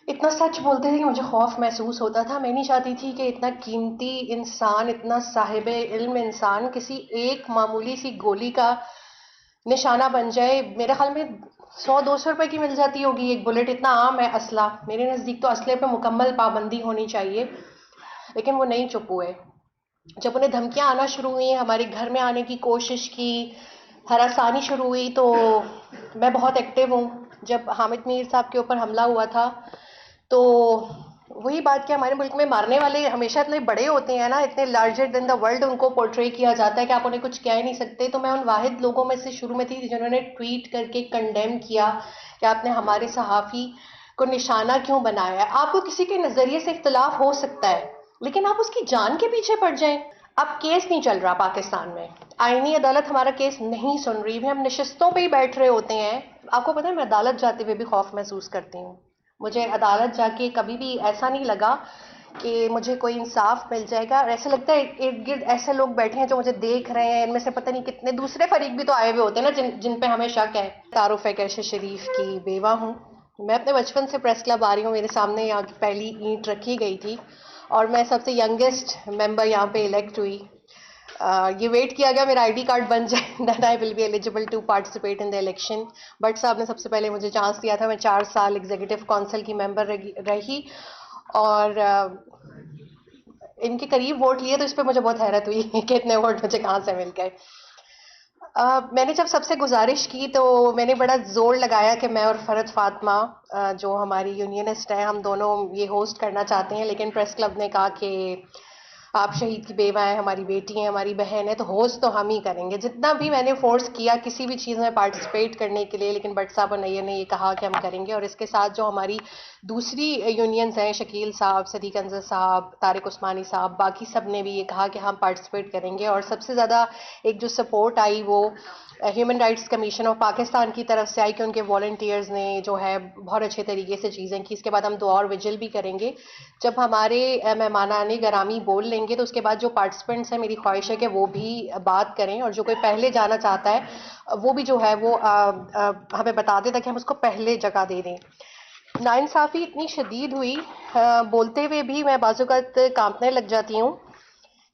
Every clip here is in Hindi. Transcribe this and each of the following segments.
इतना सच बोलते थे कि मुझे खौफ महसूस होता था। मैं नहीं चाहती थी कि इतना कीमती इंसान, इतना साहिबे इल्म इंसान किसी एक मामूली सी गोली का निशाना बन जाए। मेरे ख्याल में 100-200 रुपए की मिल जाती होगी एक बुलेट, इतना आम है असला। मेरे नज़दीक तो असले पे मुकम्मल पाबंदी होनी चाहिए, लेकिन वो नहीं चुप हुए। जब उन्हें धमकियां आना शुरू हुई, हमारे घर में आने की कोशिश की, हरासानी शुरू हुई, तो मैं बहुत एक्टिव हूँ। जब हामिद मीर साहब के ऊपर हमला हुआ था, तो वही बात कि हमारे मुल्क में मारने वाले हमेशा इतने बड़े होते हैं ना, इतने लार्जर देन द वर्ल्ड उनको पोर्ट्रे किया जाता है कि आप उन्हें कुछ कह ही नहीं सकते। तो मैं उन वाहिद लोगों में से शुरू में थी जिन्होंने ट्वीट करके कंडेम किया कि आपने हमारे सहाफ़ी को निशाना क्यों बनाया है। आपको किसी के नज़रिए से इख्तलाफ हो सकता है, लेकिन आप उसकी जान के पीछे पड़ जाएं। अब केस नहीं चल रहा पाकिस्तान में, आईनी अदालत हमारा केस नहीं सुन रही भी, हम नशिस्तों पे ही बैठ रहे होते हैं। आपको पता है, मैं अदालत जाते हुए भी खौफ महसूस करती हूँ। मुझे अदालत जाके कभी भी ऐसा नहीं लगा कि मुझे कोई इंसाफ मिल जाएगा, और ऐसा लगता है इर्द गिर्द ऐसे लोग बैठे हैं जो मुझे देख रहे हैं। इनमें से पता नहीं कितने दूसरे फरीक भी तो आए हुए होते हैं ना, जिन पे हमें शक है। तारुफ है कैशे शरीफ की बेवा हूँ। मैं अपने बचपन से प्रेस क्लब आ रही हूँ, मेरे सामने यहाँ की पहली ईंट रखी गई थी, और मैं सबसे यंगेस्ट मेंबर यहाँ पे इलेक्ट हुई। ये वेट किया गया मेरा आईडी कार्ड बन जाए, then I will be eligible to participate in the election. But साहब ने सबसे पहले मुझे चांस दिया था। मैं 4 साल एग्जीक्यूटिव काउंसिल की मेंबर रही, और इनके करीब वोट लिए, तो इस पर मुझे बहुत हैरत हुई कि इतने वोट मुझे कहाँ से मिल गए। मैंने जब सबसे गुजारिश की, तो मैंने बड़ा जोर लगाया कि मैं और फरद फातिमा, जो हमारी यूनियनिस्ट है, हम दोनों ये होस्ट करना चाहते हैं। लेकिन प्रेस क्लब ने कहा कि आप शहीद की बेवा हैं, हमारी बेटी हैं, हमारी बहन है, तो होस्ट तो हम ही करेंगे। जितना भी मैंने फोर्स किया किसी भी चीज़ में पार्टिसिपेट करने के लिए, लेकिन भट्ट साहब और नैयर ने ये कहा कि हम करेंगे। और इसके साथ जो हमारी दूसरी यूनियंस हैं, शकील साहब, सदीक अंजर साहब, तारिक उस्मानी साहब, बाकी सब ने भी ये कहा कि हम पार्टिसिपेट करेंगे। और सबसे ज़्यादा एक जो सपोर्ट आई वो human rights commission of Pakistan की तरफ से आई, कि उनके वॉल्टियर्स ने जो है बहुत अच्छे तरीके से चीज़ें की। इसके बाद हम 2 और विजिल भी करेंगे। जब हमारे मेहमानाने गरामी बोल लेंगे, तो उसके बाद जो पार्टिसिपेंट्स हैं, मेरी ख्वाहिश है कि वो भी बात करें, और जो कोई पहले जाना चाहता है वो भी जो है वो हमें बता दे, ताकि हम उसको पहले जगह दे दें। नाइंसाफ़ी इतनी शदीद हुई, बोलते हुए भी मैं बाज़-औक़ात कांपने लग जाती हूँ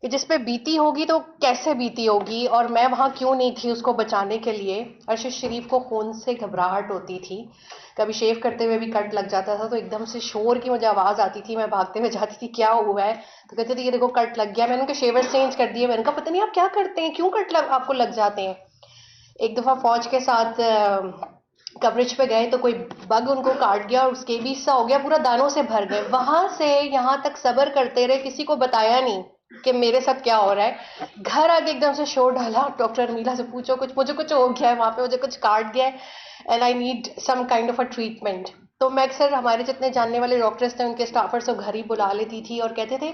कि जिस पे बीती होगी तो कैसे बीती होगी, और मैं वहाँ क्यों नहीं थी उसको बचाने के लिए। अरशद शरीफ को खून से घबराहट होती थी, कभी शेव करते हुए भी कट लग जाता था, तो एकदम से शोर की मुझे आवाज़ आती थी, मैं भागते हुए जाती थी, क्या हुआ है? तो कहते थे ये देखो कट लग गया। मैंने उनके शेवर चेंज कर दिए। मैंने कहा पता नहीं आप क्या करते हैं, क्यों कट आपको लग जाते हैं। एक दफ़ा फौज के साथ कवरेज पे गए, तो कोई बग उनको काट गया, और स्केबीज सा हो गया, पूरा दानों से भर गए। वहां से यहाँ तक सब्र करते रहे, किसी को बताया नहीं कि मेरे साथ क्या हो रहा है। घर आके एकदम से शोर डाला, डॉक्टर मीला से पूछो कुछ, मुझे कुछ हो गया है वहां पे, मुझे कुछ काट गया है, and I need some kind of a treatment. तो मैं अक्सर हमारे जितने जानने वाले डॉक्टर्स थे, उनके स्टाफर्स को घर ही बुला लेती थी, और कहते थे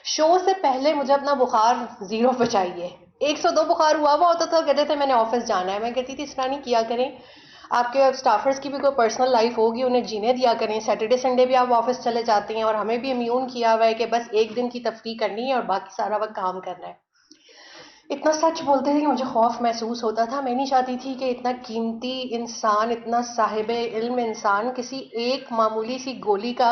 शो से पहले मुझे अपना बुखार 0 पे चाहिए। 102 बुखार हुआ हुआ होता था, कहते थे मैंने ऑफिस जाना है। मैं कहती थी इस तरह नहीं किया करें, आपके स्टाफर्स की भी कोई पर्सनल लाइफ होगी, उन्हें जीने दिया करें। सैटरडे संडे भी आप ऑफिस चले जाते हैं, और हमें भी इम्यून किया हुआ है कि बस एक दिन की तफरी करनी है और बाकी सारा वक्त काम करना है। इतना सच बोलते थे कि मुझे खौफ महसूस होता था। मैं नहीं चाहती थी कि इतना कीमती इंसान, इतना साहिबे इल्म इंसान किसी एक मामूली सी गोली का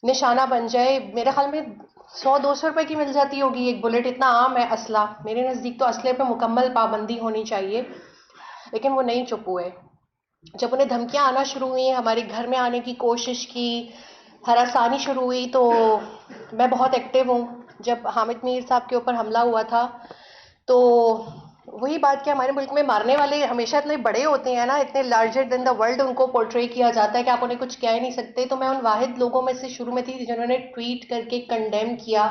निशाना बन जाए। मेरे ख्याल में 100-200 रुपए की मिल जाती होगी एक बुलेट, इतना आम है असला। मेरे नज़दीक तो असले पे मुकम्मल पाबंदी होनी चाहिए, लेकिन वो नहीं चुप हुए। जब उन्हें धमकियां आना शुरू हुई, हमारे घर में आने की कोशिश की, हरासानी शुरू हुई, तो मैं बहुत एक्टिव हूँ। जब हामिद मीर साहब के ऊपर हमला हुआ था, तो वही बात कि हमारे मुल्क में मारने वाले हमेशा इतने बड़े होते हैं ना, इतने लार्जर देन द वर्ल्ड उनको पोर्ट्रे किया जाता है कि आप उन्हें कुछ कह ही नहीं सकते। तो मैं उन वाहिद लोगों में से शुरू में थी जिन्होंने ट्वीट करके कंडेम किया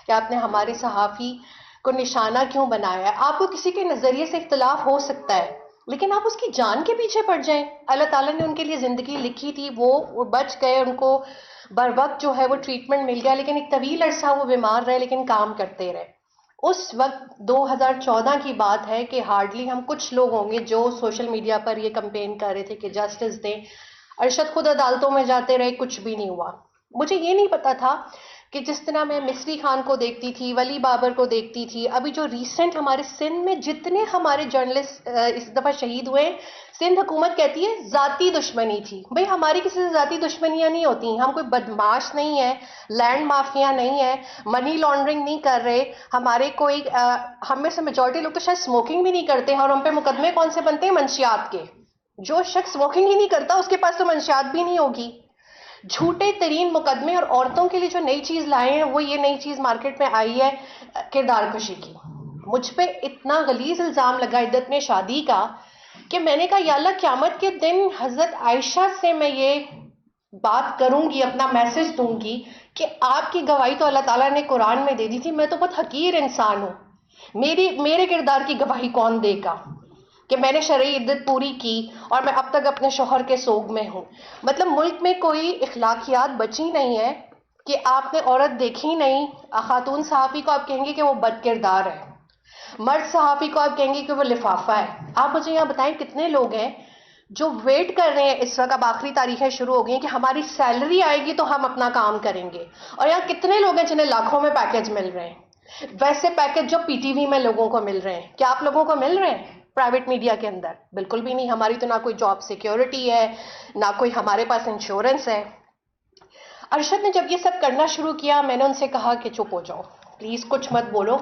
कि आपने हमारे सहाफ़ी को निशाना क्यों बनाया है। आपको किसी के नज़रिए से इख्तलाफ हो सकता है, लेकिन आप उसकी जान के पीछे पड़ जाएं। अल्लाह ताला ने उनके लिए ज़िंदगी लिखी थी, वो बच गए, उनको बर वक्त जो है वो ट्रीटमेंट मिल गया, लेकिन एक तवील अरसा वो बीमार रहे, लेकिन काम करते रहे। उस वक्त 2014 की बात है कि हार्डली हम कुछ लोग होंगे जो सोशल मीडिया पर ये कंपेन कर रहे थे कि जस्टिस दें। अरशद खुद अदालतों में जाते रहे, कुछ भी नहीं हुआ। मुझे ये नहीं पता था कि जिस तरह मैं मिस्री खान को देखती थी, वली बाबर को देखती थी, अभी जो रिसेंट हमारे सिंध में जितने हमारे जर्नलिस्ट इस दफ़ा शहीद हुए, सिंध हुकूमत कहती है ज़ाती दुश्मनी थी। भाई हमारी किसी से ज़ाती दुश्मनियाँ नहीं होती, हम कोई बदमाश नहीं है, लैंड माफिया नहीं है, मनी लॉन्ड्रिंग नहीं कर रहे, हमारे कोई हम में से मेजॉरिटी लोग तो शायद स्मोकिंग भी नहीं करते हैं, और हम पे मुकदमे कौन से बनते हैं? मंशियात के। जो शख्स स्मोकिंग ही नहीं करता उसके पास तो मंशियात भी नहीं होगी। झूठे तरीन मुकदमे, और औरतों के लिए जो नई चीज लाए हैं वो ये नई चीज मार्केट में आई है किरदार कशी की। मुझ पे इतना गलीज इल्जाम लगा इद्दत में शादी का कि मैंने कहा या अल्लाह क़यामत के दिन हजरत आयशा से मैं ये बात करूंगी, अपना मैसेज दूंगी कि आपकी गवाही तो अल्लाह ताला ने कुरान में दे दी थी, मैं तो बहुत हकीर इंसान हूं, मेरे किरदार की गवाही कौन देगा कि मैंने शरई इद्दत पूरी की और मैं अब तक अपने शोहर के सोग में हूं। मतलब मुल्क में कोई इखलाकियात बची नहीं है कि आपने औरत देखी नहीं, खातून सहाफ़ी को आप कहेंगे कि वो बद किरदार है, मर्द सहाफ़ी को आप कहेंगे कि वो लिफाफा है। आप मुझे यहाँ बताएं कितने लोग हैं जो वेट कर रहे हैं इस वक्त, अब आखिरी तारीखें शुरू हो गई कि हमारी सैलरी आएगी तो हम अपना काम करेंगे, और यहाँ कितने लोग हैं जिन्हें लाखों में पैकेज मिल रहे हैं, वैसे पैकेज जो पीटीवी में लोगों को मिल रहे हैं। क्या आप लोगों को मिल रहे हैं प्राइवेट मीडिया के अंदर? बिल्कुल भी नहीं। हमारी तो ना कोई जॉब सिक्योरिटी है, ना कोई हमारे पास इंश्योरेंस है। अरशद ने जब ये सब करना शुरू किया, मैंने उनसे कहा कि चुप हो जाओ प्लीज, कुछ मत बोलो,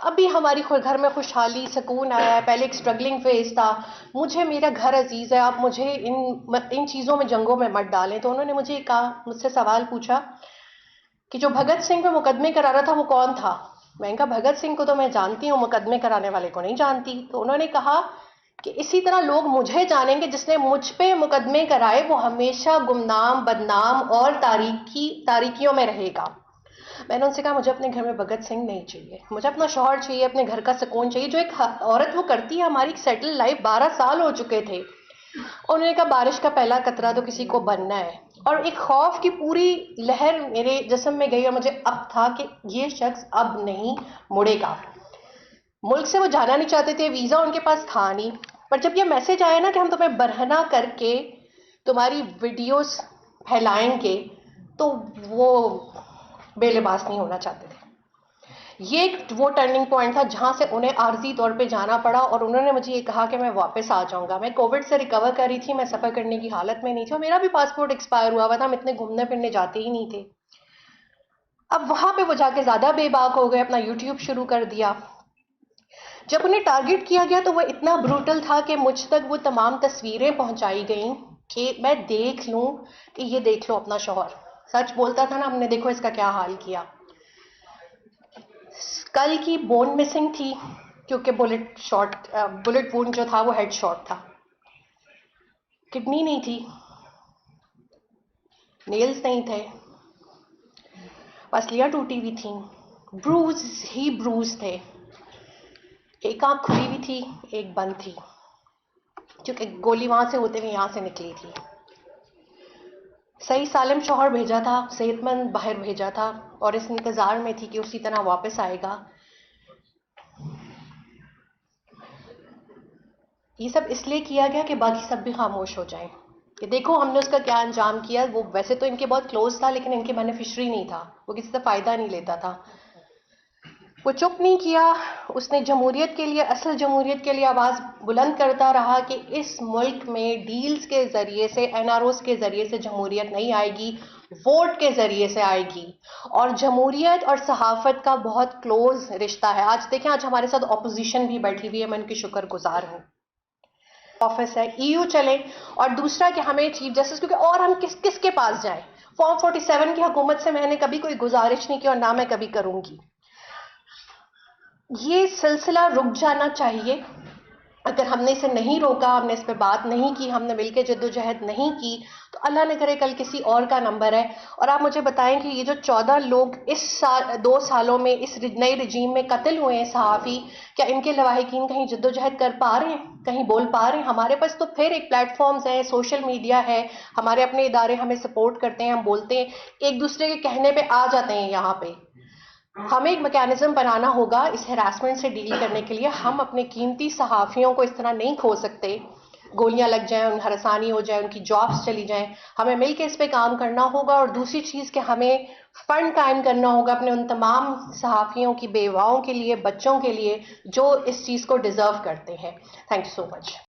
अभी हमारी घर में खुशहाली सुकून आया है, पहले एक स्ट्रगलिंग फेज था, मुझे मेरा घर अजीज है, आप मुझे इन चीजों में जंगों में मत डालें। तो उन्होंने मुझे कहा, मुझसे सवाल पूछा कि जो भगत सिंह पे मुकदमे करा रहा था वो कौन था? मैंने कहा भगत सिंह को तो मैं जानती हूँ, मुकदमे कराने वाले को नहीं जानती। तो उन्होंने कहा कि इसी तरह लोग मुझे जानेंगे, जिसने मुझ पे मुकदमे कराए वो हमेशा गुमनाम, बदनाम और तारीकियों में रहेगा। मैंने उनसे कहा मुझे अपने घर में भगत सिंह नहीं चाहिए, मुझे अपना शौहर चाहिए, अपने घर का सुकून चाहिए, जो एक औरत वो करती है। हमारी सेटल लाइफ 12 साल हो चुके थे। उन्होंने कहा बारिश का पहला कतरा तो किसी को बनना है, और एक खौफ की पूरी लहर मेरे जिस्म में गई, और मुझे अब था कि ये शख्स अब नहीं मुड़ेगा। मुल्क से वो जाना नहीं चाहते थे, वीजा उनके पास था नहीं, पर जब ये मैसेज आया ना कि हम तुम्हें बरहना करके तुम्हारी वीडियोस फैलाएंगे, तो वो बेलिबास नहीं होना चाहते थे। ये एक वो टर्निंग पॉइंट था जहां से उन्हें आर्जी तौर पे जाना पड़ा, और उन्होंने मुझे ये कहा कि मैं वापस आ जाऊंगा। मैं कोविड से रिकवर कर रही थी, मैं सफर करने की हालत में नहीं थी, और मेरा भी पासपोर्ट एक्सपायर हुआ हुआ था, हम इतने घूमने फिरने जाते ही नहीं थे। अब वहां पे वो जाके ज्यादा बेबाक हो गए, अपना यूट्यूब शुरू कर दिया। जब उन्हें टारगेट किया गया तो वो इतना ब्रूटल था कि मुझ तक वो तमाम तस्वीरें पहुंचाई गई कि मैं देख लूं कि ये देख लो अपना शौहर। सच बोलता था ना, हमने देखो इसका क्या हाल किया। कल की बोन मिसिंग थी क्योंकि बुलेट वुंड जो था वो हेड शॉट था। किडनी नहीं थी, नेल्स नहीं थे, पसलियां टूटी हुई थी, ब्रूज ही ब्रूज थे, एक आंख खुली हुई थी, एक बंद थी, क्योंकि गोली वहां से होते हुए यहां से निकली थी। सही सालिम शौहर भेजा था, सेहतमंद बाहर भेजा था, और इस इंतजार में थी कि उसी तरह वापस आएगा। ये सब इसलिए किया गया कि बाकी सब भी खामोश हो जाएं कि देखो हमने उसका क्या अंजाम किया। वो वैसे तो इनके बहुत क्लोज था, लेकिन इनके बेनिफिशरी नहीं था, वो किसी से फायदा नहीं लेता था। वो चुप नहीं किया, उसने जमहूरियत के लिए, असल जमहूरियत के लिए आवाज बुलंद करता रहा कि इस मुल्क में डील्स के जरिए से, एनआरओस के जरिए से जमहूरियत नहीं आएगी, वोट के जरिए से आएगी। और जमहूरियत और सहाफत का बहुत क्लोज रिश्ता है। आज देखें, आज हमारे साथ ऑपोजिशन भी बैठी हुई है, मैं उनकी शुक्रगुजार हूँ। ऑफिस है, ईयू चले, और दूसरा कि हमें चीफ जस्टिस, क्योंकि और हम किसके पास जाएं? फॉर्म 47 की हुकूमत से मैंने कभी कोई गुजारिश नहीं की, और ना मैं कभी करूंगी। ये सिलसिला रुक जाना चाहिए। अगर हमने इसे नहीं रोका, हमने इस पे बात नहीं की, हमने मिलकर जद्दोजहद नहीं की, तो अल्लाह न करे कल किसी और का नंबर है। और आप मुझे बताएं कि ये जो 14 लोग इस साल 2 सालों में इस नए रजीम में कत्ल हुए हैं सहाफ़ी, क्या इनके लवाहिकीन कहीं जद्दोजहद कर पा रहे हैं, कहीं बोल पा रहे हैं? हमारे पास तो फिर एक प्लेटफॉर्म्स है, सोशल मीडिया है, हमारे अपने इदारे हमें सपोर्ट करते हैं, हम बोलते हैं, एक दूसरे के कहने पर आ जाते हैं। यहाँ पे हमें एक मैकेनिज्म बनाना होगा इस हैरासमेंट से डील करने के लिए। हम अपने कीमती सहाफ़ियों को इस तरह नहीं खो सकते। गोलियां लग जाएं, उन हरसानी हो जाए, उनकी जॉब्स चली जाएं। हमें मिलकर इस पे काम करना होगा। और दूसरी चीज़ कि हमें फंड कायम करना होगा अपने उन तमाम सहाफ़ियों की बेवाओं के लिए, बच्चों के लिए जो इस चीज़ को डिज़र्व करते हैं। Thank you so much.